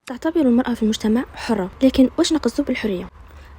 تعتبر المرأة في المجتمع حرة، لكن واش نقصد بالحرية؟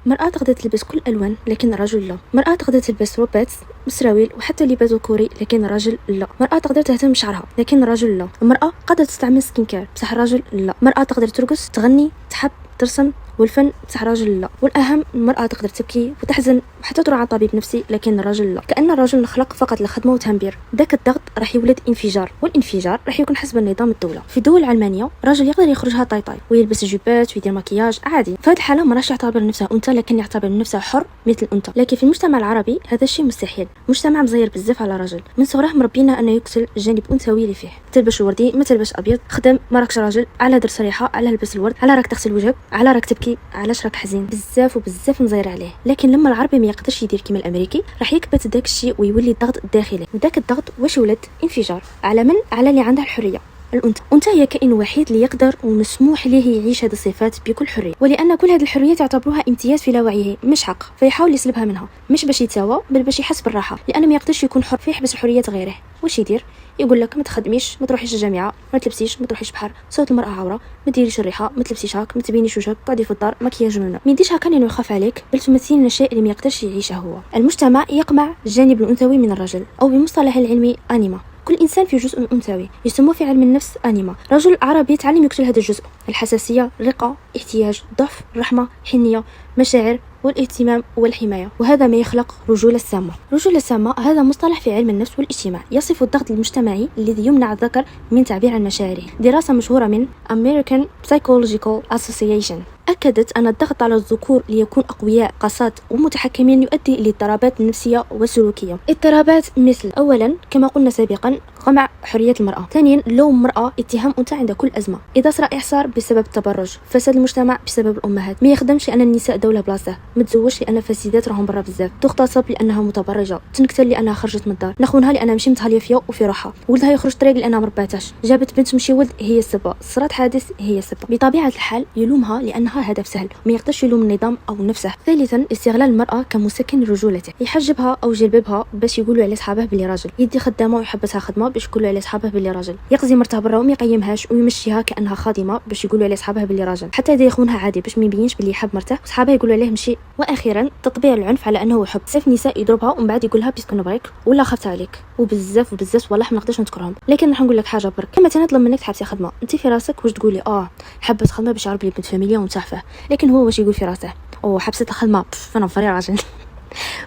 المرأة تقدر تلبس كل الألوان لكن الرجل لا. المرأة تقدر تلبس روبات مسراويل وحتى لباس ذكوري لكن الرجل لا. المرأة تقدر تهتم بشعرها لكن الرجل لا. المرأة قادرة تستعمل سكين كير بصح الرجل لا. المرأة تقدر ترقص تغني تحب ترسم والفن بصح الراجل لا. والاهم المراه تقدر تبكي وتحزن وحتى تروح على طبيب نفسي لكن الراجل لا. كأن الرجل نخلق فقط للخدمه وتنبير، ذاك الضغط راح يولد انفجار، والانفجار راح يكون حسب النظام الدوله. في دول علمانيه الراجل يقدر يخرجها طاي ويلبس جيبات ويدير مكياج عادي، في هذه الحاله ما راح يعتبر نفسه انثى لكن يعتبر نفسه حر مثل الانثى. لكن في المجتمع العربي هذا الشيء مستحيل، مجتمع مزير بزاف على الراجل، من صغره مربينا انه يقتل الجانب الانثوي اللي فيه. تلبس وردي ما تلبس ابيض، خدم ما راكش راجل، على درس ريحه، على لبس الورد، على راك تغسل وجهك، على راك تبكي، علاش راك حزين، بزاف وبزاف نزير عليه. لكن لما العربي ما يقدرش يدير كيما الامريكي راح يكبت داك الشيء ويولي الضغط الداخلي، وداك الضغط واش ولد انفجار على من؟ على اللي عندها الحريه. الأنثى هي كائن وحيد اللي يقدر ومسموح ليه يعيش هذه الصفات بكل حريه، ولان كل هذه الحريات تعتبروها امتياز في لاوعيه مش حق، فيحاول يسلبها منها مش باش يتساوى بل باش يحس بالراحه، لانه ما يقدرش يكون حر فيحبس الحريات غيره. واش يدير؟ يقول لك ما تخدميش، ما تروحيش الجامعه، ما تلبسيش، ما تروحيش بحر، صوت المراه عوره، ما ديريش الريحه، ما تلبسيش هاك، ما تبينيش وجهك، قعدي في الدار مكياج منه. ما يديش هكا لانه يخاف عليك بل تمثلين الشيء اللي ما يقدرش يعيشه هو. المجتمع يقمع الجانب الانثوي من الرجل، او بمصطلح العلمي انيما. كل انسان في جزء انثوي يسموه في علم النفس انيما. رجل عربي يتعلم يقتل هذا الجزء، الحساسيه، الرقه، احتياج، ضعف، الرحمه، حنيه، مشاعر والاهتمام والحمايه، وهذا ما يخلق رجوله سامه. رجوله سامه هذا مصطلح في علم النفس والاجتماع يصف الضغط المجتمعي الذي يمنع الذكر من تعبير عن مشاعره. دراسه مشهوره من American Psychological Association أكدت أن الضغط على الذكور ليكون أقوياء قساة ومتحكمين يؤدي إلى اضطرابات نفسية وسلوكية. اضطرابات مثل أولا كما قلنا سابقا قمع حرية المرأة، ثانيا لوم المرأة، اتهام أنثى عند كل أزمة، إذا صار إحصار بسبب التبرج، فساد المجتمع بسبب الأمهات، ما يخدمش لأن النساء دولة بلاصة، ما تزوجش لأن فاسدات راهم برا بزاف، تغتصب لأنها متبرجة، تنكتل لأنها خرجت من الدار، نخونها لأنها ماشي متهالية فيها وفي روحها، ولدها يخرج طريق لأنها مرباتاش، جابت بنت مشي ولد هي السبب، صرات حادث هي السبب. بطبيعة الحال يلومها لأنها هدف سهل، ما يقدرش يلوم النظام أو نفسه. ثالثا استغلال المرأة كمسكن رجولته، يحجبها أو جلببها باش يقولوا على صحابه بلي راجل، يدي خدامه ويحبسها خدمه باش يقولوا على صحابه بلي راجل، يقضي مرته برا وما يقيمهاش ويمشيها كأنها خادمه باش يقولوا على صحابه بلي راجل، حتى إذا يخونها عادي باش ما يبينش بلي يحب مرته وصحابه يقولوا عليه مشي. واخيرا تطبيع العنف على انه يحب، بزاف نساء يضربها ومن بعد يقولها بيسكو نبغيك ولا خفت عليك، وبزاف والله ما نقدرش نذكرهم. لكن راح نقول لك حاجه برك، كما تنطلب منك تحبسي خدمه انت في راسك واش تقولي حبس خدمه باش يعرف لي بنت فاميليا ومتعفه، لكن هو واش يقول في راسه حبست الخدمه انا فري راجل.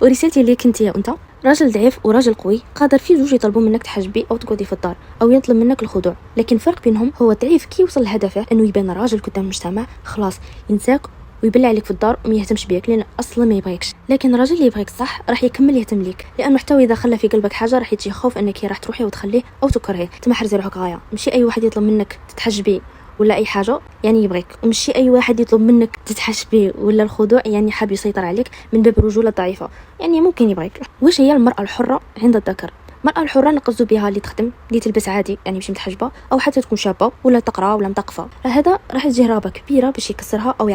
ورسالتي ليك انت يا انت، راجل ضعيف وراجل قوي قادر في زوج يطلبوا منك تحجبي او تقعدي في الدار او يطلب منك الخضوع، لكن الفرق بينهم هو الضعيف كي يوصل لهدفه انه يبان راجل قدام المجتمع خلاص ينساك ويبلع عليك في الدار وما يهتمش بيك لان اصلا ما يبغيكش. لكن الراجل اللي يبغيك صح راح يكمل يهتم ليك، لانه حتى اذا خلى في قلبك حاجه راح يجي خوف انك راح تروحي وتخليه او تكرهيه. تمحرزي روحك غايه، ماشي اي واحد يطلب منك تتحجبي ولا اي حاجه يعني يبغيك، ومشي اي واحد يطلب منك تتحجبي ولا الخضوع يعني حاب يسيطر عليك من باب الرجوله الضعيفه، يعني ممكن يبغيك. واش هي المراه الحره عند الذكر؟ المرأة الحرة نقصد بها اللي تخدم، اللي تلبس عادي يعني مش متحجبة، او حتى تكون شابة ولا تقرا ولا مثقفة. هذا راح تجي رهبة كبيرة باش يكسرها او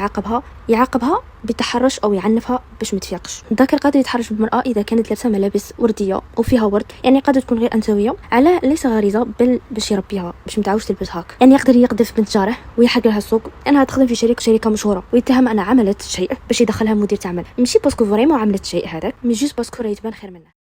يعاقبها بالتحرش او يعنفها باش ما تفيقش. الذكر قادر يتحرش بالمرأة اذا كانت لابسة ملابس وردية وفيها ورد، يعني قادر تكون غير انثوية على ليس غريزة بل باش يربيها باش ما تعاودش تلبس هاك. يعني يقدر يقذف بنت جاره ويحرق لها السوق انها تخدم في شركة مشهورة ويتهم انها عملت شيء باش يدخلها مدير تعمل، ماشي باسكو فريمون عملت شيء هذاك، مي جوست باسكو راه يتبان خير منه.